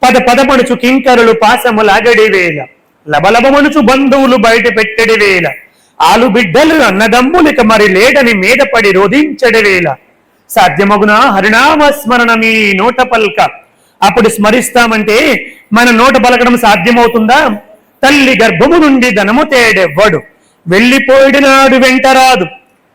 పదపదమనుచు కింకరులు పాసములాగడి వేళ, లబలబమనుచు బంధువులు బయట పెట్టడి వేళ, ఆలు బిడ్డలు అన్నదమ్ములిక మరి లేడని మీద పడి రోధించడి వేళ, సాధ్యమగున హరినామ స్మరణ మీ నోట పల్క. అప్పుడు స్మరిస్తామంటే మన నోట పలకడం సాధ్యమవుతుందా? తల్లి గర్భము నుండి ధనము తేడెవ్వడు, వెళ్ళిపోయిడి నాడు వెంటరాదు.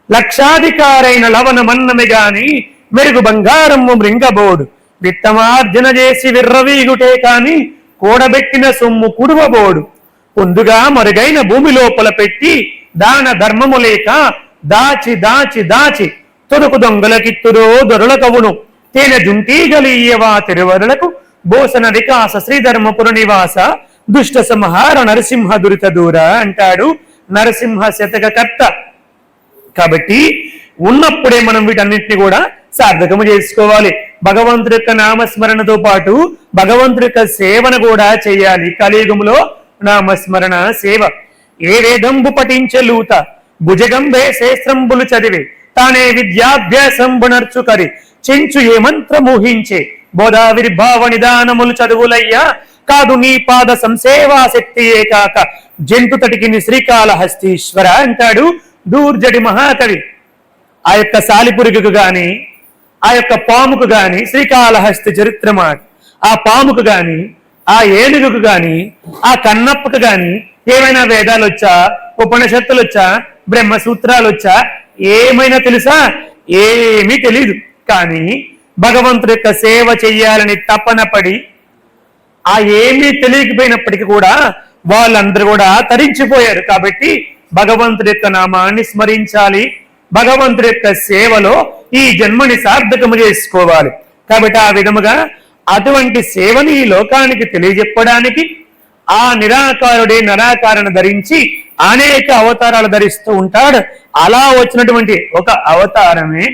లక్షాధికారైన లవణమన్నమి గాని మెరుగు బంగారము మృంగబోడు. విత్తమార్జన చేసి విర్రవీగుటే కాని కూడబెట్టిన సొమ్ము కుడువబోడు. పొందుగా మరుగైన భూమి లోపల పెట్టి దాన ధర్మము లేక దాచి దాచి దాచి తొడుకు దొంగలకిత్తురో దొరల కవును. తేనె జుంటీగలియవా తిరువరులకు బోసన వికాస శ్రీధర్మపుర నివాస దుష్ట సంహార నరసింహ దురిత దూర అంటాడు నరసింహ శతకకర్త. కాబట్టి ఉన్నప్పుడే మనం వీటన్నిటిని కూడా సార్థకము చేసుకోవాలి. భగవంతుడి యొక్క నామస్మరణతో పాటు భగవంతుడి యొక్క సేవను కూడా చేయాలి. కలియుగంలో నామస్మరణ సేవ. ఏ వేదంబు పఠించలూత భుజగంబే శేస్త్రంబులు చదివే తానే విద్యాభ్యాసంబు నర్చుకరి చెంచు ఏ మంత్రమూహించే బోధావిర్భావ నిదానములు చదువులయ్యా కాదు నీ పాద సంసేవా శక్తియే కాక జంతుతటికి శ్రీకాళహస్తీశ్వర అంటాడు దూర్జటి మహాకవి. ఆ యొక్క సాలిపురుగుకు గాని ఆ యొక్క పాముకు గాని శ్రీకాళహస్తి చరిత్ర మాట. ఆ పాముకు గాని ఆ ఏనుగుకు గాని ఆ కన్నప్పకు గాని ఏమైనా వేదాలు వచ్చా, ఉపనిషత్తులు వచ్చా, బ్రహ్మసూత్రాలు వచ్చా, ఏమైనా తెలుసా? ఏమీ తెలీదు. కానీ భగవంతుడి యొక్క సేవ చెయ్యాలని తపన పడి ఆ ఏమీ తెలియకపోయినప్పటికీ కూడా వాళ్ళందరూ కూడా తరించిపోయారు. కాబట్టి భగవంతుడి యొక్క నామాన్ని స్మరించాలి. భగవంతుడి యొక్క సేవలో ఈ జన్మని సార్థకము చేసుకోవాలి. కాబట్టి ఆ విధముగా అటువంటి సేవని ఈ లోకానికి తెలియజెప్పడానికి ఆ నిరాకారుడే నరాకారణ ధరించి అనేక అవతారాలు ధరిస్తూ ఉంటాడు. అలా వచ్చినటువంటి ఒక అవతారమే